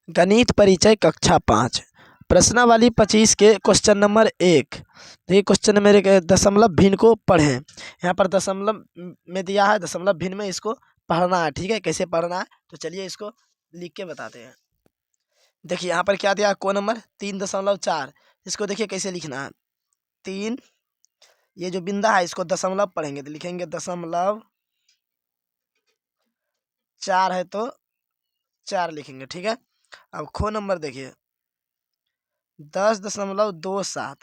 गणित परिचय कक्षा 5 प्रश्नावली 25 के क्वेश्चन नंबर 1। देखिए क्वेश्चन मेरे के दशमलव भिन्न को पढ़ें। यहाँ पर दशमलव में दिया है, दशमलव भिन्न में इसको पढ़ना है। ठीक है, कैसे पढ़ना है तो चलिए इसको लिख के बताते हैं। देखिए यहाँ पर क्या दिया है, को नंबर 3.4। इसको देखिए कैसे लिखना है। 3 ये जो बिंदा है इसको दशमलव पढ़ेंगे तो लिखेंगे दशमलव 4 है तो 4 लिखेंगे। ठीक है, अब खो नंबर देखिए 10.27।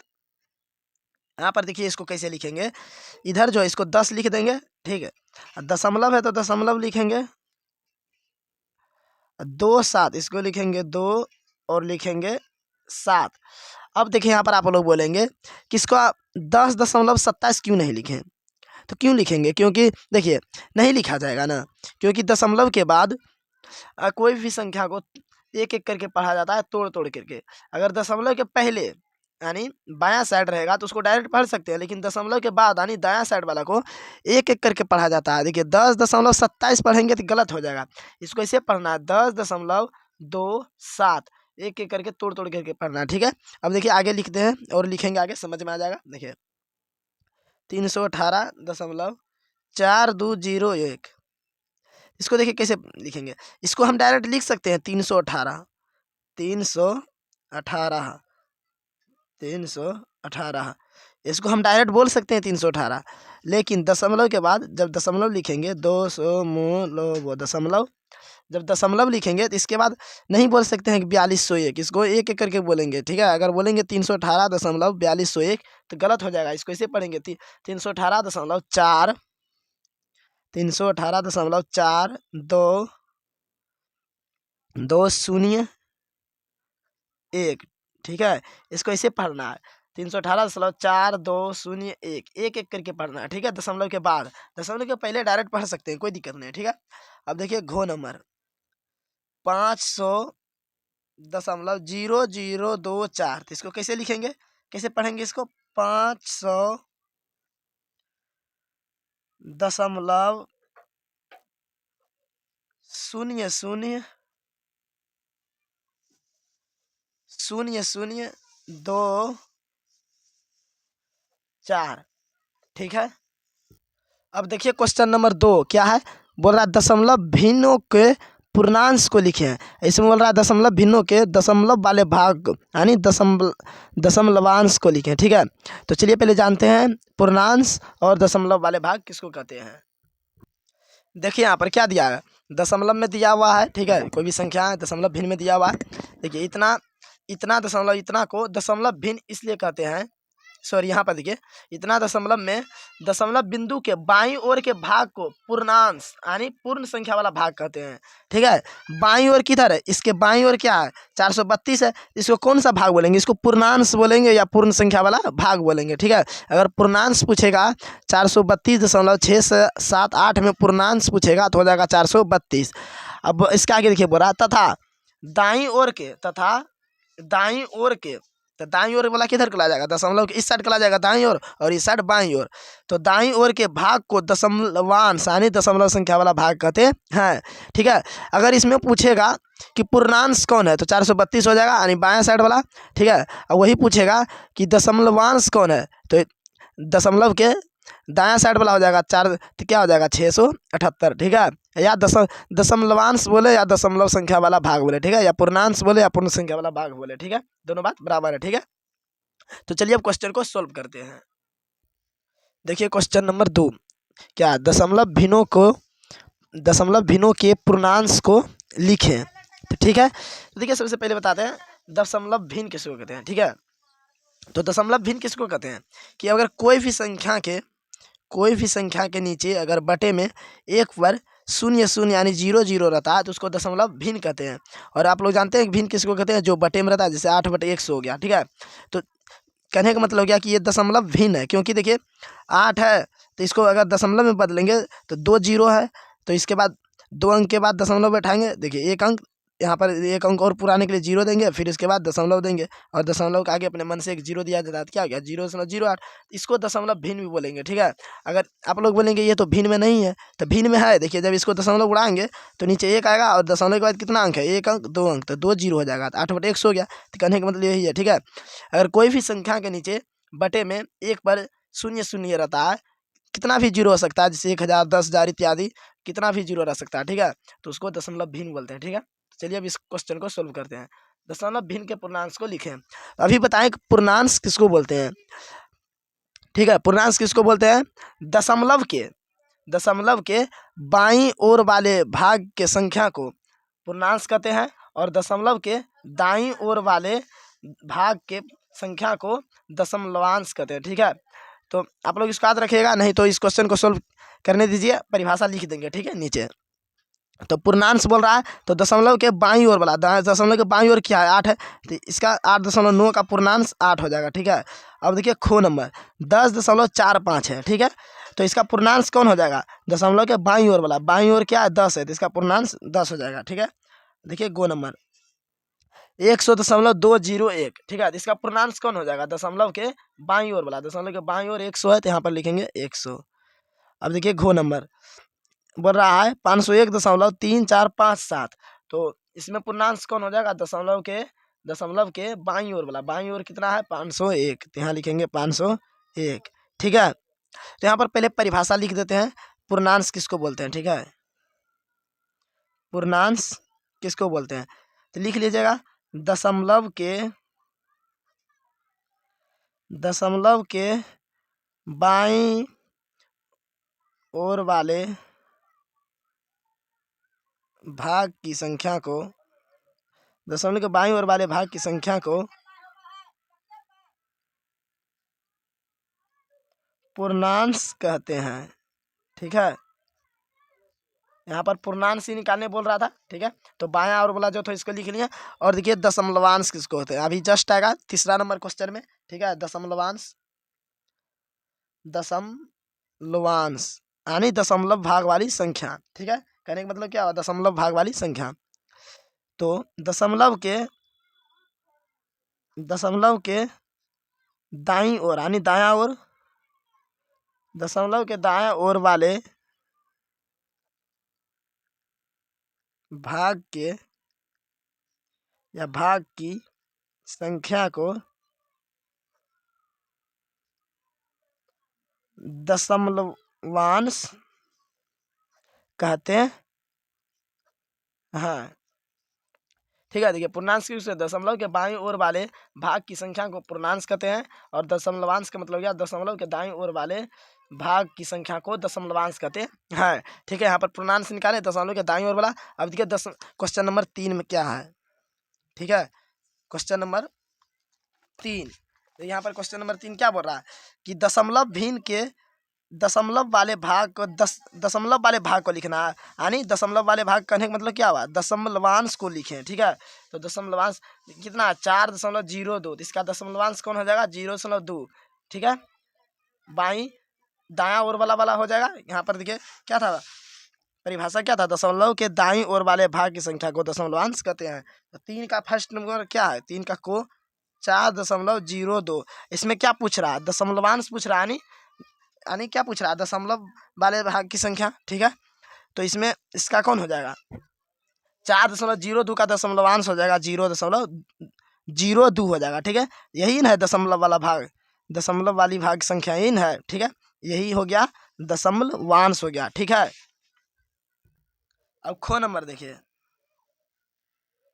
यहाँ पर देखिए इसको कैसे लिखेंगे, इधर जो है इसको 10 लिख देंगे। ठीक है, दशमलव है तो दशमलव लिखेंगे। 2.7 इसको लिखेंगे 2 और लिखेंगे 7। अब देखिए यहाँ पर आप लोग बोलेंगे कि इसको 10.27 क्यों नहीं लिखें, तो क्यों लिखेंगे, क्योंकि देखिए नहीं लिखा जाएगा ना, क्योंकि दशमलव के बाद कोई भी संख्या को एक एक करके पढ़ा जाता है, तोड़ तोड़ करके। अगर दशमलव के पहले यानी बायां साइड रहेगा तो उसको डायरेक्ट पढ़ सकते हैं, लेकिन दशमलव के बाद यानी दायां साइड वाला को एक एक करके पढ़ा जाता है। देखिए 10.27 पढ़ेंगे तो गलत हो जाएगा, इसको ऐसे पढ़ना है 10.27 एक एक करके तोड़ तोड़ करके पढ़ना है। ठीक है, अब देखिए आगे लिखते हैं और लिखेंगे, आगे समझ में आ जाएगा। देखिए 318.4201 इसको देखिए कैसे लिखेंगे, इसको हम डायरेक्ट लिख सकते हैं 318 318 इसको हम डायरेक्ट बोल सकते हैं 318, लेकिन दशमलव के बाद जब दशमलव लिखेंगे 200 दशमलव, जब दशमलव लिखेंगे तो इसके बाद नहीं बोल सकते हैं कि 4201, इसको एक एक करके बोलेंगे। ठीक है, अगर बोलेंगे 318.4201 तो गलत हो जाएगा, इसको ऐसे पढ़ेंगे 318.4 318.4 201। ठीक है, इसको ऐसे पढ़ना है 318.4201 एक एक करके पढ़ना है। ठीक है, दशमलव के बाद, दशमलव के पहले डायरेक्ट पढ़ सकते हैं, कोई दिक्कत नहीं है। ठीक है, अब देखिए घो नंबर 500.0024 तो इसको कैसे लिखेंगे, कैसे पढ़ेंगे इसको 500.0024। ठीक है, अब देखिए क्वेश्चन नंबर 2 क्या है, बोल रहा है दशमलव भिन्नों के पूर्णांश को लिखें। इसमें बोल रहा है दशमलव भिन्नों के दशमलव वाले भाग यानी दशमलवांश को लिखें। ठीक है, तो चलिए पहले जानते हैं पूर्णांश और दशमलव वाले भाग किसको कहते हैं। देखिए यहाँ पर क्या दिया है, दशमलव में दिया हुआ है। ठीक है, कोई भी संख्या है दशमलव भिन्न में दिया हुआ है। देखिए इतना दशमलव, इतना को दशमलव भिन्न इसलिए कहते हैं, सॉरी यहाँ पर देखिए इतना दशमलव में दशमलव बिंदु के बाईं ओर के भाग को पूर्णांश यानी पूर्ण संख्या वाला भाग कहते हैं। ठीक है, बाईं ओर किधर है, इसके बाईं ओर क्या है 432 है, इसको कौन सा भाग बोलेंगे, इसको पूर्णांश बोलेंगे या पूर्ण संख्या वाला भाग बोलेंगे। ठीक है, अगर पूर्णांश पूछेगा 432.678 में पूर्णांश पूछेगा तो हो जाएगा 432। अब इसका आगे देखिए बोल रहा तथा दाईं ओर के, तो दाईं ओर वाला किधर चला जाएगा, दशमलव के इस साइड चला जाएगा दाईं ओर, और इस साइड बाईं ओर। तो दाईं ओर के भाग को दशमलवांश यानी दशमलव संख्या वाला भाग कहते हैं। ठीक है, अगर इसमें पूछेगा कि पूर्णांश कौन है तो 432 हो जाएगा यानी बायां साइड वाला। ठीक है, और वही पूछेगा कि दशमलवांश कौन है तो दशमलव के दायां साइड वाला हो जाएगा 4, तो क्या हो जाएगा 678। ठीक है, या दशमलवांश बोले या दशमलव संख्या वाला भाग बोले। ठीक है, या पूर्णांश बोले या पूर्ण संख्या वाला भाग बोले। ठीक है, दोनों बात बराबर है। ठीक है, तो चलिए अब क्वेश्चन को सॉल्व करते हैं। देखिए क्वेश्चन नंबर 2 क्या, दशमलव भिन्नों के पूर्णांश को लिखें। तो ठीक है, तो देखिए सबसे पहले बताते हैं दशमलव भिन्न किसको कहते हैं। ठीक है, तो दशमलव भिन्न किसको कहते हैं कि अगर कोई भी संख्या के नीचे अगर बटे में एक बार 0 यानी 0 रहता है तो उसको दशमलव भिन्न कहते हैं। और आप लोग जानते हैं भिन्न किसको कहते हैं, जो बटे में रहता है, जैसे 8/100 हो गया। ठीक है, तो कहने का मतलब हो गया कि ये दशमलव भिन्न है, क्योंकि देखिए 8 है तो इसको अगर दशमलव में बदलेंगे तो 2 0 है, तो इसके बाद 2 अंक के बाद दशमलव बैठाएंगे। देखिए 1 अंक यहाँ पर एक अंक और पुराने के लिए 0 देंगे, फिर इसके बाद दशमलव देंगे और दशमलव के आगे अपने मन से एक 0 दिया जाता है, क्या हो गया 0.08। इसको दशमलव भिन्न भी बोलेंगे, ठीक है। अगर आप लोग बोलेंगे ये तो भिन्न में नहीं है, तो भिन्न में है। देखिए जब इसको दशमलव उड़ाएंगे तो नीचे 1 आएगा और दशमलव के बाद कितना अंक है, 1 अंक 2 अंक, तो 2 0 हो जाएगा, तो 8/100 हो गया। तो कहने का मतलब यही है, ठीक है। अगर कोई भी संख्या के नीचे बटे में 1 पर 0 रहता है, कितना भी 0 हो सकता है, जैसे 1000 10,000 इत्यादि कितना भी 0 रह सकता है, ठीक है। तो उसको दशमलव भिन्न बोलते हैं, ठीक है। चलिए अब इस क्वेश्चन को सोल्व करते हैं। दशमलव भिन्न के पूर्णांश को लिखें। अभी बताएं कि पूर्णांश किसको बोलते हैं, ठीक है। पूर्णांश किसको बोलते हैं, दशमलव के बाईं ओर वाले भाग के संख्या को पूर्णांश कहते हैं और दशमलव के दाईं ओर वाले भाग के संख्या को दशमलवांश कहते हैं, ठीक है। तो आप लोग इसको याद रखिएगा, नहीं तो इस क्वेश्चन को सोल्व करने दीजिए, परिभाषा लिख देंगे, ठीक है, नीचे। तो पूर्णांश बोल रहा है तो दशमलव के बाईं ओर वाला, दशमलव के बाईं ओर क्या है 8 है, तो इसका 8.9 का पूर्णांश 8 हो जाएगा, ठीक है। अब देखिए खो नंबर 10.45 है, ठीक है। तो इसका पूर्णांश कौन हो जाएगा, दशमलव के बाईं ओर वाला, बाईं ओर क्या है 10 है, तो इसका पूर्णांश 10 हो जाएगा, ठीक है। देखिए गो नंबर 100.201, ठीक है। इसका पूर्णांश कौन हो जाएगा, दशमलव के बाईं ओर वाला, दशमलव के बाईं ओर 100 है, तो यहाँ पर लिखेंगे 100। अब देखिए घो नंबर बोल रहा है 501.3457, तो इसमें पूर्णांश कौन हो जाएगा, दशमलव के बाईं ओर वाला, बाईं ओर कितना है 501, तो यहाँ लिखेंगे 501, ठीक है। तो यहाँ पर पहले परिभाषा लिख देते हैं, पूर्णांश किसको बोलते हैं, ठीक है। पूर्णांश किसको बोलते हैं, तो लिख लीजिएगा दशमलव के बाईं ओर वाले भाग की संख्या को, दशमलव के बाईं ओर वाले भाग की संख्या को पूर्णांश कहते हैं, ठीक है। यहाँ पर पूर्णांश ही निकालने बोल रहा था, ठीक है। तो बायां ओर वाला जो था इसको लिख लिया। और देखिए दशमलवांश किसको होते हैं, अभी जस्ट आएगा तीसरा नंबर क्वेश्चन में, ठीक है। दशमलवांश यानी दशमलव भाग वाली संख्या, ठीक है। कहने का मतलब क्या हुआ, दशमलव भाग वाली संख्या। तो दशमलव के दाईं ओर यानी दायां ओर, दशमलव के दायां ओर वाले भाग के या भाग की संख्या को दशमलवांश कहते हैं, हाँ, ठीक है। देखिए पूर्णांश की से दशमलव के बाईं ओर वाले भाग की संख्या को पूर्णांश कहते हैं और दशमलवांश का मतलब क्या, दशमलव के दाईं ओर वाले भाग की संख्या को दशमलवांश कहते हैं, ठीक है। यहाँ पर पूर्णांश निकाले दशमलव के दाईं ओर वाला। अब देखिए क्वेश्चन नंबर 3 में क्या है, ठीक है। क्वेश्चन नंबर 3, तो यहाँ पर क्वेश्चन नंबर 3 क्या बोल रहा है कि दशमलव भिन्न के दशमलव वाले भाग को दशमलव वाले भाग को लिखना है, यानी दशमलव वाले भाग कहने का मतलब क्या हुआ, दशमलवांश को लिखें, ठीक है। तो दशमलवांश कितना 4.02, तो इसका दशमलवांश कौन हो जाएगा 0.2, ठीक है। बाईं दायां ओर वाला हो जाएगा। यहाँ पर देखिए क्या था, परिभाषा क्या था, दशमलव के दाईं ओर वाले भाग की संख्या को दशमलवांश कहते हैं। तो 3 का फर्स्ट नंबर क्या है, 3 का को 4.02, इसमें क्या पूछ रहा है, दशमलवांश पूछ रहा है, यानी क्या पूछ रहा है, दशमलव वाले भाग की संख्या, ठीक है। तो इसमें इसका कौन हो जाएगा 4.02 का दशमलवांश हो जाएगा 0.02 हो जाएगा, ठीक है। यही ना है दशमलव वाला भाग, दशमलव वाली भाग की संख्या यही है, ठीक है। यही हो गया दशमलवांश हो गया, ठीक है। अब खो नंबर देखिए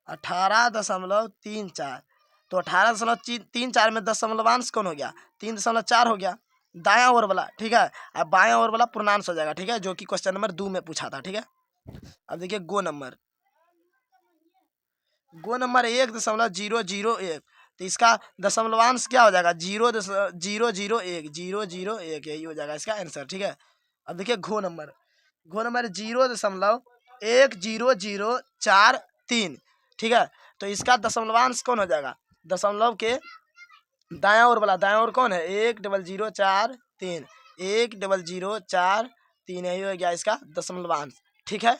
18.34, तो 18.34 में दशमलवांश कौन हो गया 3.4 हो गया, दायां ओर वाला, ठीक है। अब बायां ओर वाला पूर्णांश हो जाएगा, ठीक है, जो कि क्वेश्चन नंबर 2 में पूछा था, ठीक है। अब देखिए गो नंबर 1.001, तो इसका दशमलवांश क्या हो जाएगा 0.001 यही हो जाएगा इसका आंसर, ठीक है। अब देखिए घो नंबर 0.1004, ठीक है। तो इसका दशमलवांश कौन हो जाएगा, दशमलव के दायां ओर वाला, दायां ओर कौन है 1.043, 1.043 यही हो गया इसका दशमलवांश, ठीक है।